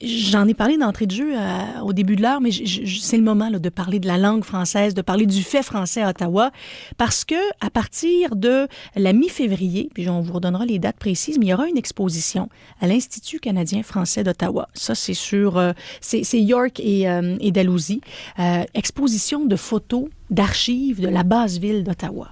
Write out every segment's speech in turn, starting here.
J'en ai parlé d'entrée de jeu au début de l'heure, mais c'est le moment là, de parler de la langue française, de parler du fait français à Ottawa, parce que à partir de la mi-février, puis on vous redonnera les dates précises, mais il y aura une exposition à l'Institut canadien français d'Ottawa. Ça, c'est sur c'est York et Dalhousie. Exposition de photos d'archives de la base ville d'Ottawa.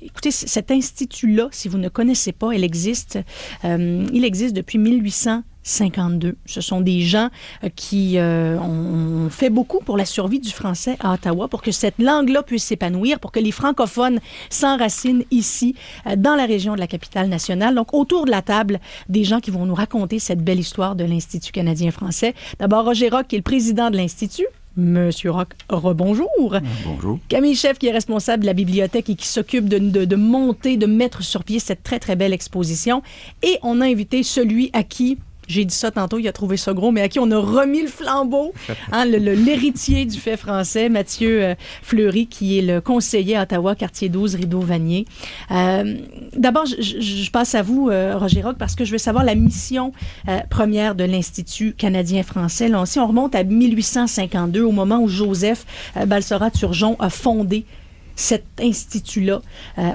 Écoutez, cet institut-là, si vous ne connaissez pas, il existe depuis 1852. Ce sont des gens qui ont fait beaucoup pour la survie du français à Ottawa, pour que cette langue-là puisse s'épanouir, pour que les francophones s'enracinent ici, dans la région de la capitale nationale. Donc, autour de la table, des gens qui vont nous raconter cette belle histoire de l'Institut canadien français. D'abord, Roger Rock, qui est le président de l'Institut. Monsieur Rock, rebonjour. Bonjour. Camille Chef, qui est responsable de la bibliothèque et qui s'occupe de monter, de mettre sur pied cette très, très belle exposition. Et on a invité celui à qui, j'ai dit ça tantôt, il a trouvé ça gros, mais à qui on a remis le flambeau, hein, l'héritier du fait français, Mathieu Fleury, qui est le conseiller à Ottawa, quartier 12, Rideau-Vanier. D'abord, je passe à vous, Roger Rock, parce que je veux savoir la mission première de l'Institut canadien-français. Là, si on remonte à 1852, au moment où Joseph Balsora-Turgeon a fondé cet institut-là,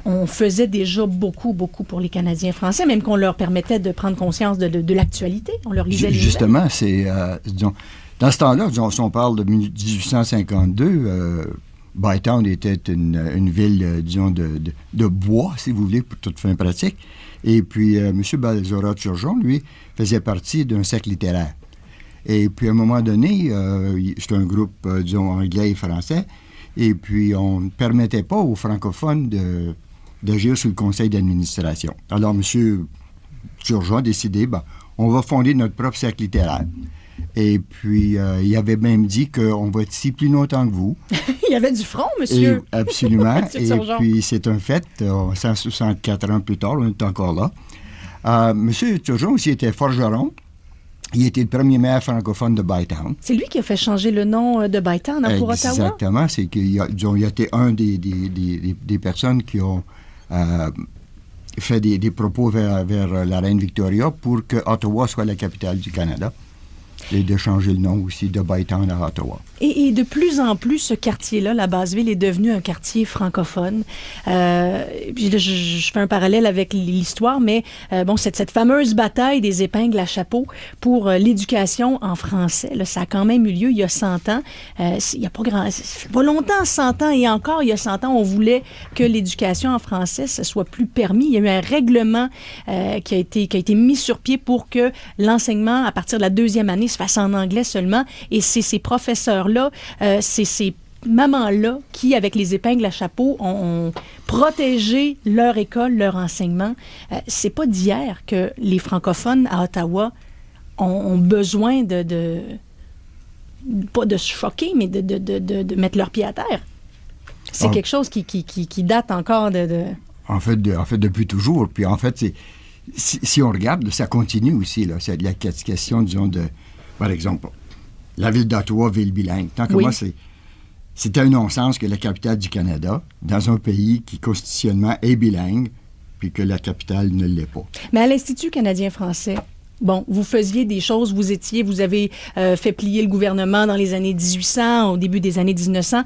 on faisait déjà beaucoup pour les Canadiens français, même qu'on leur permettait de prendre conscience de l'actualité. On leur lisait les Justement, c'est... disons, dans ce temps-là, disons, si on parle de 1852, Bytown était une ville, disons, de bois, si vous voulez, pour toute fin pratique. Et puis, M. Balsora-Turgeon, lui, faisait partie d'un cercle littéraire. Et puis, à un moment donné, c'est un groupe, disons, anglais et français. Et puis, on ne permettait pas aux francophones d'agir sur le conseil d'administration. Alors, M. Turgeon a décidé, on va fonder notre propre cercle littéraire. Et puis, il avait même dit qu'on va être ici plus longtemps que vous. Il y avait du front, monsieur. Et, absolument. Et puis, c'est un fait. 164 ans plus tard, on est encore là. M. Turgeon aussi était forgeron. Il était le premier maire francophone de Bytown. C'est lui qui a fait changer le nom de Bytown pour Ottawa? Exactement. C'est qu'il a été un des personnes qui ont fait des propos vers la reine Victoria pour que Ottawa soit la capitale du Canada. Et de changer le nom aussi de Bytown à Ottawa. Et de plus en plus, ce quartier-là, la Basse-Ville, est devenu un quartier francophone. Puis là, je fais un parallèle avec l'histoire, mais cette fameuse bataille des épingles à chapeau pour l'éducation en français, là, ça a quand même eu lieu il y a 100 ans. Il n'y a pas longtemps, 100 ans, et encore il y a 100 ans, on voulait que l'éducation en français, ce soit plus permis. Il y a eu un règlement qui a été mis sur pied pour que l'enseignement, à partir de la 2e année, se fasse en anglais seulement. Et c'est ces professeurs-là, c'est ces mamans-là qui, avec les épingles à chapeau, ont protégé leur école, leur enseignement. C'est pas d'hier que les francophones à Ottawa ont besoin pas de se choquer, mais de mettre leurs pieds à terre. C'est quelque chose qui date encore de... En fait, depuis toujours. Puis en fait, si on regarde, ça continue aussi. Là. C'est la question, disons, par exemple, la ville d'Ottawa, ville bilingue. Tant que moi, c'était un non-sens que la capitale du Canada, dans un pays qui constitutionnellement est bilingue, puis que la capitale ne l'est pas. Mais à l'Institut canadien-français, vous faisiez des choses, vous avez fait plier le gouvernement dans les années 1800, au début des années 1900.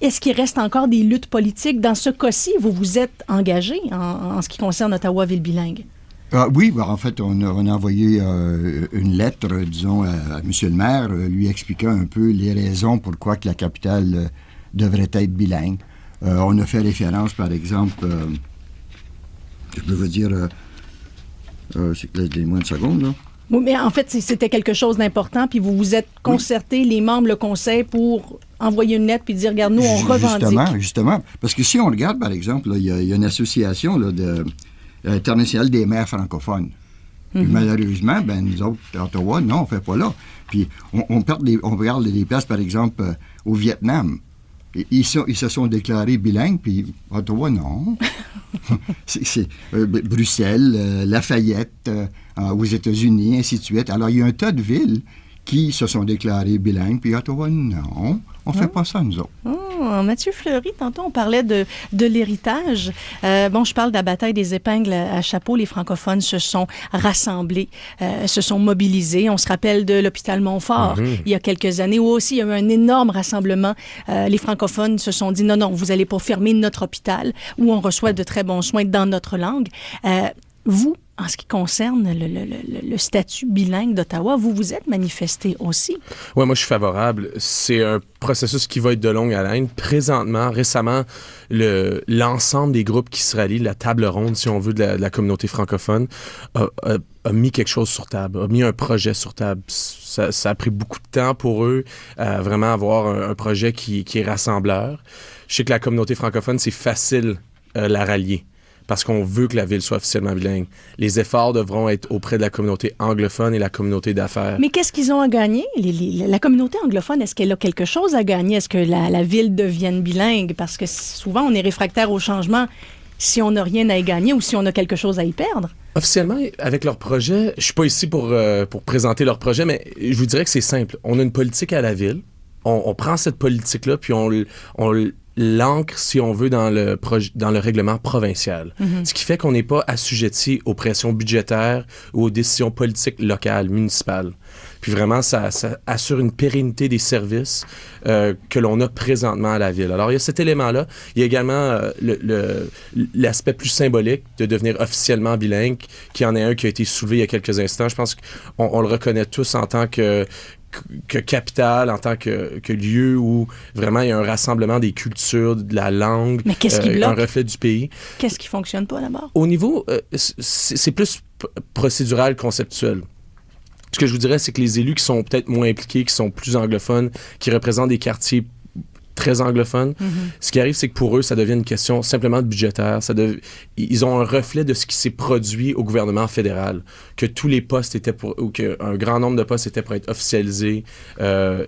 Est-ce qu'il reste encore des luttes politiques? Dans ce cas-ci, vous vous êtes engagé en ce qui concerne Ottawa, ville bilingue. Oui, en fait, on a envoyé une lettre, disons, à M. le maire, lui expliquant un peu les raisons pourquoi que la capitale devrait être bilingue. On a fait référence, par exemple, je peux vous dire, laissez-moi une seconde, là. Oui, mais en fait, c'était quelque chose d'important, puis vous vous êtes concertés, les membres, le conseil, pour envoyer une lettre puis dire, regarde, nous, on revendique. Justement. Parce que si on regarde, par exemple, il y a une association là, internationale des maires francophones. Puis malheureusement, nous autres, à Ottawa, non, on ne fait pas là. Puis on regarde des places, par exemple, au Vietnam. Ils se sont déclarés bilingues, puis Ottawa, non. c'est Bruxelles, Lafayette, aux États-Unis, ainsi de suite. Alors, il y a un tas de villes qui se sont déclarés bilingues, puis Ottawa, non, on ne fait pas ça, nous autres. Oh, Mathieu Fleury, tantôt, on parlait de l'héritage. Je parle de la bataille des épingles à chapeau. Les francophones se sont rassemblés, se sont mobilisés. On se rappelle de l'hôpital Montfort, il y a quelques années, où aussi il y a eu un énorme rassemblement. Les francophones se sont dit, non, vous n'allez pas fermer notre hôpital, où on reçoit de très bons soins dans notre langue. Vous, en ce qui concerne le statut bilingue d'Ottawa, vous vous êtes manifesté aussi. Oui, moi, je suis favorable. C'est un processus qui va être de longue haleine. Présentement, récemment, l'ensemble des groupes qui se rallient, la table ronde, si on veut, de la communauté francophone, a mis quelque chose sur table, a mis un projet sur table. Ça a pris beaucoup de temps pour eux à vraiment avoir un projet qui est rassembleur. Je sais que la communauté francophone, c'est facile la rallier, parce qu'on veut que la ville soit officiellement bilingue. Les efforts devront être auprès de la communauté anglophone et la communauté d'affaires. Mais qu'est-ce qu'ils ont à gagner? La communauté anglophone, est-ce qu'elle a quelque chose à gagner? Est-ce que la ville devienne bilingue? Parce que souvent, on est réfractaire au changement si on n'a rien à y gagner ou si on a quelque chose à y perdre. Officiellement, avec leur projet, je suis pas ici pour présenter leur projet, mais je vous dirais que c'est simple. On a une politique à la ville. On prend cette politique-là, puis on l'ancre, si on veut, dans le règlement provincial. Ce qui fait qu'on n'est pas assujetti aux pressions budgétaires ou aux décisions politiques locales, municipales. Puis vraiment, ça assure une pérennité des services que l'on a présentement à la ville. Alors, il y a cet élément-là. Il y a également l'aspect plus symbolique de devenir officiellement bilingue, qui en est un qui a été soulevé il y a quelques instants. Je pense qu'on le reconnaît tous en tant que capitale, en tant que lieu où vraiment il y a un rassemblement des cultures, de la langue, mais qu'est-ce qui bloque? Un reflet du pays. Qu'est-ce qui fonctionne pas là-bas? Au niveau, c'est plus procédural, conceptuel. Ce que je vous dirais, c'est que les élus qui sont peut-être moins impliqués, qui sont plus anglophones, qui représentent des quartiers très anglophones, ce qui arrive, c'est que pour eux, ça devient une question simplement de budgétaire. Ils ont un reflet de ce qui s'est produit au gouvernement fédéral, que tous les postes étaient ou qu'un grand nombre de postes étaient pour être officialisés,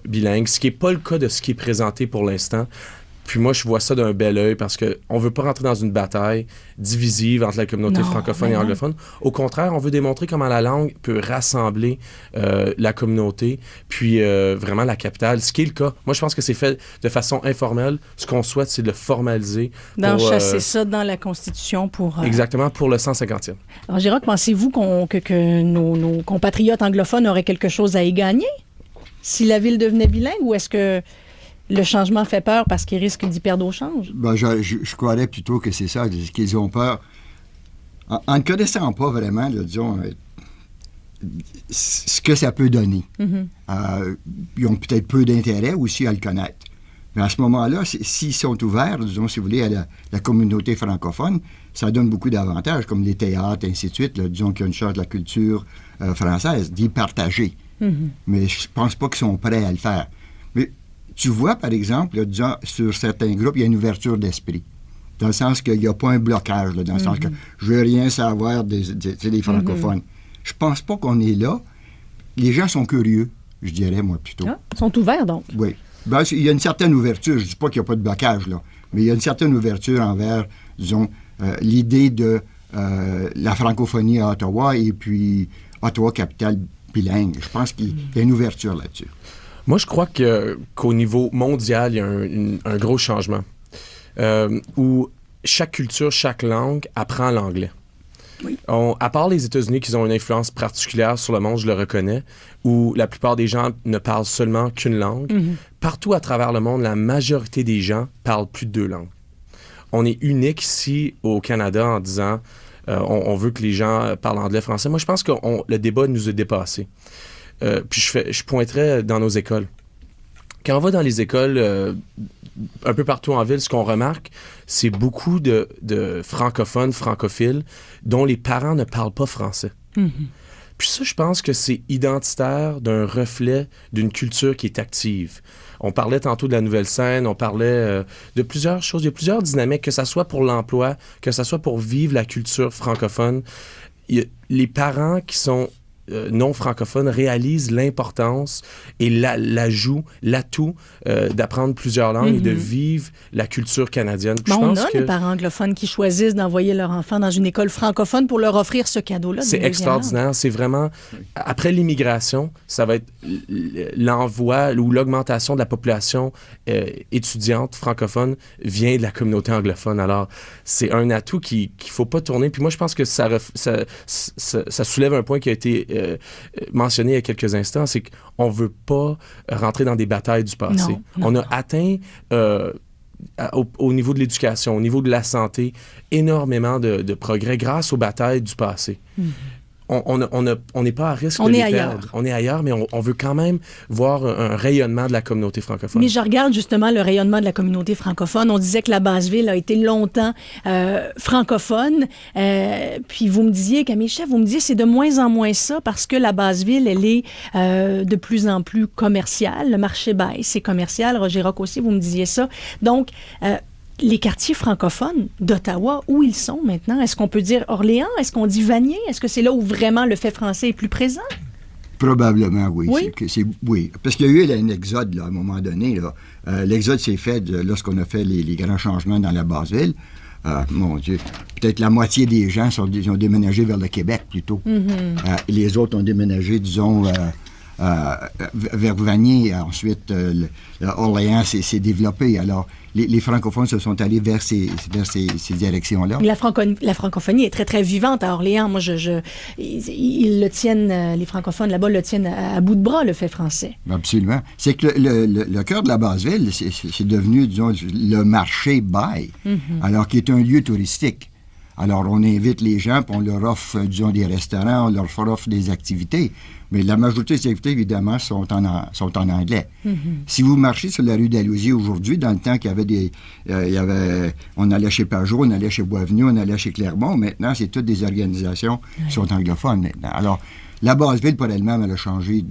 bilingues, ce qui n'est pas le cas de ce qui est présenté pour l'instant. Puis moi, je vois ça d'un bel œil parce qu'on ne veut pas rentrer dans une bataille divisive entre la communauté francophone et anglophone. Au contraire, on veut démontrer comment la langue peut rassembler la communauté, puis vraiment la capitale, ce qui est le cas. Moi, je pense que c'est fait de façon informelle. Ce qu'on souhaite, c'est de le formaliser. D'enchasser ça dans la Constitution pour... Exactement, pour le 150e. Alors, Gérard, pensez-vous que nos compatriotes anglophones auraient quelque chose à y gagner si la ville devenait bilingue, ou est-ce que le changement fait peur parce qu'ils risquent d'y perdre au change? Je croirais plutôt que c'est ça, qu'ils ont peur. En ne connaissant pas vraiment, disons, ce que ça peut donner. Ils ont peut-être peu d'intérêt aussi à le connaître. Mais à ce moment-là, s'ils sont ouverts, disons, si vous voulez, à la communauté francophone, ça donne beaucoup d'avantages, comme les théâtres, ainsi de suite. Là, disons qu'il y a une chose de la culture française, d'y partager. Mais je pense pas qu'ils sont prêts à le faire. Mais tu vois, par exemple, là, disons, sur certains groupes, il y a une ouverture d'esprit. Dans le sens qu'il n'y a pas un blocage, là, dans le sens que je veux rien savoir des francophones. Je pense pas qu'on est là. Les gens sont curieux, je dirais, moi, plutôt. Ils sont ouverts, donc. Oui. Il y a une certaine ouverture. Je ne dis pas qu'il n'y a pas de blocage, là. Mais il y a une certaine ouverture envers, disons, l'idée de la francophonie à Ottawa et puis Ottawa, capitale bilingue. Je pense qu'il y a une ouverture là-dessus. Moi, je crois qu'au niveau mondial, il y a un gros changement où chaque culture, chaque langue apprend l'anglais. Oui. À part les États-Unis qui ont une influence particulière sur le monde, je le reconnais, où la plupart des gens ne parlent seulement qu'une langue, partout à travers le monde, la majorité des gens parlent plus de 2 langues. On est unique ici au Canada en disant on veut que les gens parlent anglais-français. Moi, je pense que le débat nous a dépassés. Puis je pointerais dans nos écoles. Quand on va dans les écoles, un peu partout en ville, ce qu'on remarque, c'est beaucoup de francophones, francophiles, dont les parents ne parlent pas français. Puis ça, je pense que c'est identitaire d'un reflet d'une culture qui est active. On parlait tantôt de la nouvelle scène, on parlait de plusieurs choses, il y a plusieurs dynamiques, que ça soit pour l'emploi, que ça soit pour vivre la culture francophone. Il y a les parents qui sont non francophones réalisent l'importance et l'atout d'apprendre plusieurs langues et de vivre la culture canadienne. Bon, on a des parents anglophones qui choisissent d'envoyer leur enfant dans une école francophone pour leur offrir ce cadeau-là. C'est extraordinaire. C'est vraiment... Après l'immigration, ça va être l'envoi ou l'augmentation de la population étudiante francophone vient de la communauté anglophone. Alors, c'est un atout qu'il ne faut pas tourner. Puis moi, je pense que ça soulève un point qui a été mentionné il y a quelques instants, c'est qu'on ne veut pas rentrer dans des batailles du passé. On a atteint... au niveau de l'éducation, au niveau de la santé, énormément de progrès grâce aux batailles du passé. On n'est pas à risque de les perdre. On est ailleurs, mais on veut quand même voir un rayonnement de la communauté francophone. Mais je regarde justement le rayonnement de la communauté francophone. On disait que la Basse-Ville a été longtemps francophone. Puis vous me disiez, Camille Chef, c'est de moins en moins ça parce que la Basse-Ville, elle est de plus en plus commerciale. Le marché baisse, c'est commercial. Roger Roch aussi, vous me disiez ça. Donc, les quartiers francophones d'Ottawa, où ils sont maintenant? Est-ce qu'on peut dire Orléans? Est-ce qu'on dit Vanier? Est-ce que c'est là où vraiment le fait français est plus présent? Probablement, oui. Oui? Oui, parce qu'il y a eu un exode, là, à un moment donné. L'exode s'est fait lorsqu'on a fait les grands changements dans la Basse-Ville. Mon Dieu, peut-être la moitié des gens ont déménagé vers le Québec, plutôt. Les autres ont déménagé, disons... vers Vanier, ensuite Orléans s'est développé. Alors, les francophones se sont allés vers ces directions-là. La francophonie est très, très vivante à Orléans. Moi, ils le tiennent, les francophones là-bas le tiennent à bout de bras, le fait français. Absolument. C'est que le cœur de la Basse-Ville, c'est devenu, disons, le marché Baille, alors qui est un lieu touristique. Alors, on invite les gens, puis on leur offre, disons, des restaurants, on leur offre des activités. Mais la majorité des activités, évidemment, sont en anglais. Si vous marchez sur la rue d'Alousier aujourd'hui, dans le temps qu'il y avait, on allait chez Pajot, on allait chez Boisvenu, on allait chez Clermont. Maintenant, c'est toutes des organisations qui sont anglophones maintenant. Alors, la Basse-Ville, pour elle-même, elle a changé,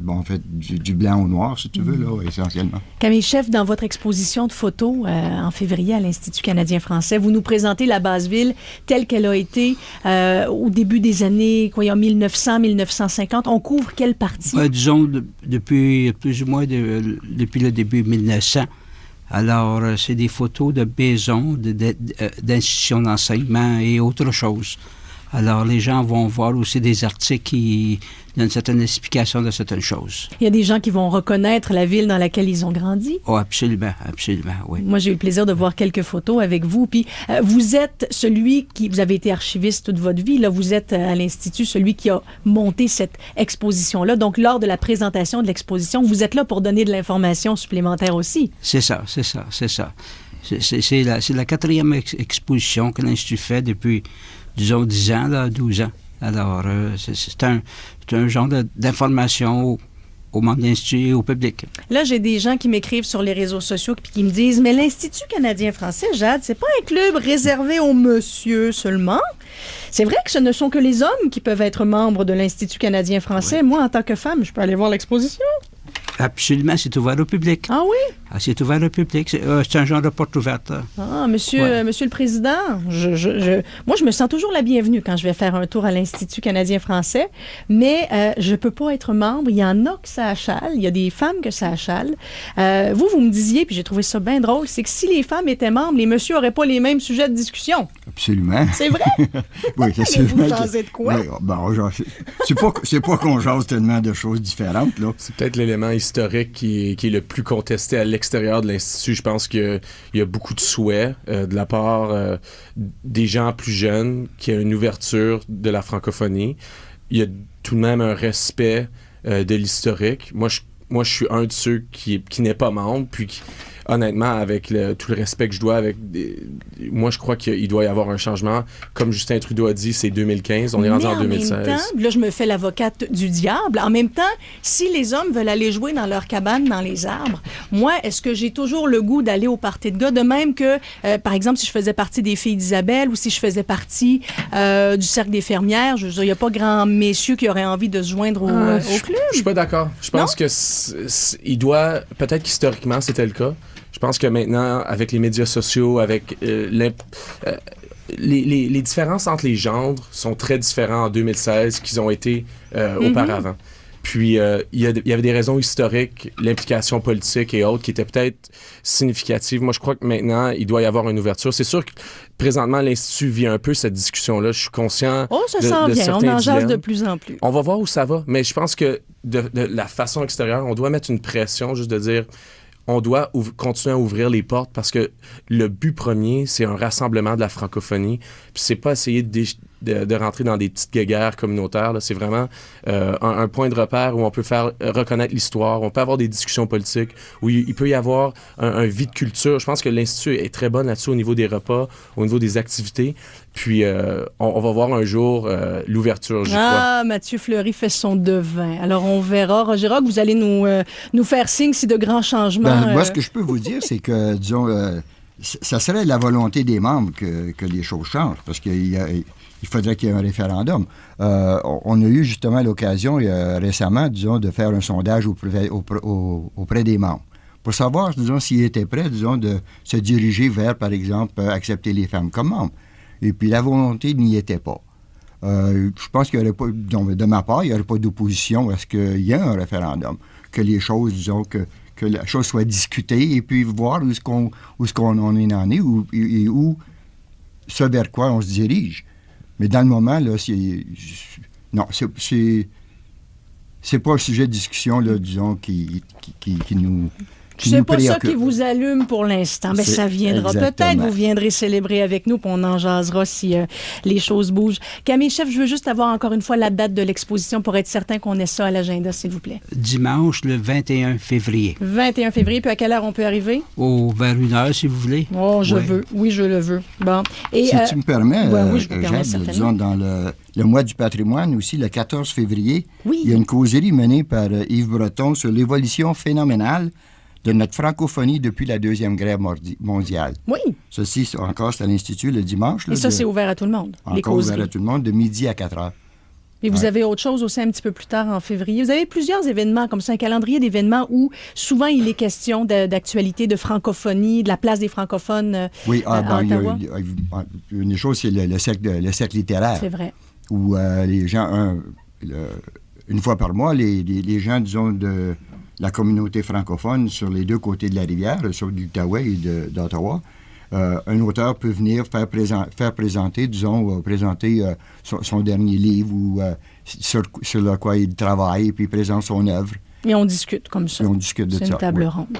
en fait, du blanc au noir, si tu veux, là, essentiellement. Camille Chef, dans votre exposition de photos en février à l'Institut canadien-français, vous nous présentez la Basse-Ville telle qu'elle a été au début des années, en 1900-1950. On couvre quelle partie? Disons, depuis plus ou moins depuis le début 1900. Alors, c'est des photos de maisons, d'institutions d'enseignement et autre chose. Alors, les gens vont voir aussi des articles qui donnent certaines explications de certaines choses. Il y a des gens qui vont reconnaître la ville dans laquelle ils ont grandi? Oh, absolument, oui. Moi, j'ai eu le plaisir de voir quelques photos avec vous. Puis, vous êtes vous avez été archiviste toute votre vie. Là, vous êtes à l'Institut celui qui a monté cette exposition-là. Donc, lors de la présentation de l'exposition, vous êtes là pour donner de l'information supplémentaire aussi. C'est ça. C'est la quatrième exposition que l'Institut fait depuis... disons 10 ans, là, 12 ans. Alors, c'est un genre d'information aux membres de l'Institut et au public. Là, j'ai des gens qui m'écrivent sur les réseaux sociaux et qui me disent « Mais l'Institut canadien-français, Jade, c'est pas un club réservé aux monsieur seulement. C'est vrai que ce ne sont que les hommes qui peuvent être membres de l'Institut canadien-français. Oui. Moi, en tant que femme, je peux aller voir l'exposition. » Absolument, c'est ouvert au public. Ah oui? C'est ouvert au public. C'est un genre de porte ouverte. Monsieur le Président, moi, je me sens toujours la bienvenue quand je vais faire un tour à l'Institut canadien-français, mais je ne peux pas être membre. Il y en a que ça achale. Il y a des femmes que ça achale. Vous me disiez, puis j'ai trouvé ça bien drôle, c'est que si les femmes étaient membres, les messieurs n'auraient pas les mêmes sujets de discussion. Absolument. C'est vrai? Oui, c'est vous jasez de quoi? Oui, c'est pas qu'on jase tellement de choses différentes, là. C'est peut-être l'élément historique qui est le plus contesté à l'extérieur de l'Institut. Je pense qu'il y a beaucoup de souhaits de la part des gens plus jeunes, qu'il y a une ouverture de la francophonie. Il y a tout de même un respect de l'historique. Moi, je suis un de ceux qui n'est pas membre, puis honnêtement, avec tout le respect que je dois, moi, je crois qu'il doit y avoir un changement. Comme Justin Trudeau a dit, c'est 2015. On est rendu en 2016. Même temps, là, je me fais l'avocate du diable. En même temps, si les hommes veulent aller jouer dans leur cabane, dans les arbres, moi, est-ce que j'ai toujours le goût d'aller au party de gars? De même que, par exemple, si je faisais partie des filles d'Isabelle ou si je faisais partie du Cercle des fermières, je veux dire, il n'y a pas grand messieurs qui auraient envie de se joindre au club. Je suis pas d'accord. Je pense que il doit... Peut-être qu'historiquement, c'était le cas. Je pense que maintenant, avec les médias sociaux, avec les différences entre les genres sont très différentes en 2016 qu'ils ont été auparavant. Puis, il y avait des raisons historiques, l'implication politique et autres qui étaient peut-être significatives. Moi, je crois que maintenant, il doit y avoir une ouverture. C'est sûr que présentement, l'Institut vit un peu cette discussion-là. Je suis conscient ça de s'en vient. certains On en jase dilemmes. de plus en plus. On va voir où ça va. Mais je pense que de la façon extérieure, on doit mettre une pression juste de dire... On doit continuer à ouvrir les portes parce que le but premier, c'est un rassemblement de la francophonie. Puis c'est pas essayer de rentrer dans des petites guéguerres communautaires. Là. C'est vraiment un point de repère où on peut faire reconnaître l'histoire, on peut avoir des discussions politiques, où il peut y avoir un vide culture. Je pense que l'Institut est très bon là-dessus au niveau des repas, au niveau des activités. Puis, on va voir un jour l'ouverture, j'y crois. Mathieu Fleury fait son devin. Alors, on verra. Roger Rock, vous allez nous faire signe si de grands changements... Moi, ce que je peux vous dire, c'est que, disons, ça serait la volonté des membres que les choses changent, parce qu'il faudrait qu'il y ait un référendum. On a eu justement l'occasion récemment, disons, de faire un sondage auprès des membres, pour savoir, disons, s'ils étaient prêts, disons, de se diriger vers, par exemple, accepter les femmes comme membres. Et puis la volonté n'y était pas. Je pense qu'il n'y aurait pas, de ma part, il n'y aurait pas d'opposition à ce qu'il y ait un référendum, que les choses, disons, que la chose soit discutée et puis voir où est-ce qu'on en est où ce vers quoi on se dirige. Mais dans le moment, là, c'est pas un sujet de discussion, là, disons, qui nous... C'est pas ça qui vous allume pour l'instant, mais ça viendra. Exactement. Peut-être vous viendrez célébrer avec nous, puis on en jasera si les choses bougent. Camille Chef, je veux juste avoir encore une fois la date de l'exposition pour être certain qu'on ait ça à l'agenda, s'il vous plaît. Dimanche, le 21 février. 21 février, puis à quelle heure on peut arriver? Vers 1h, si vous voulez. Oh, je veux. Oui, je le veux. Bon. Et, si tu me permets, oui, je vous permets, Jade, disons, dans le mois du patrimoine, aussi, le 14 février, oui. Il y a une causerie menée par Yves Breton sur l'évolution phénoménale de notre francophonie depuis la Deuxième Guerre mondiale. Oui. Ceci, encore, c'est à l'Institut le dimanche. Et ça, c'est ouvert à tout le monde, les causeries. Ouvert à tout le monde, de midi à 4 heures. Et vous avez autre chose aussi un petit peu plus tard en février. Vous avez plusieurs événements, comme ça, un calendrier d'événements où souvent il est question d'actualité, de francophonie, de la place des francophones à Ottawa. Une des choses, c'est le cercle littéraire. C'est vrai. Où les gens, une fois par mois, les gens, disons, de la communauté francophone sur les deux côtés de la rivière, sur l'Outaouais et d'Ottawa, un auteur peut venir faire présenter, disons, son dernier livre ou sur le quoi il travaille, puis il présente son œuvre. Et on discute comme ça. Et on discute de ça. C'est une table ronde.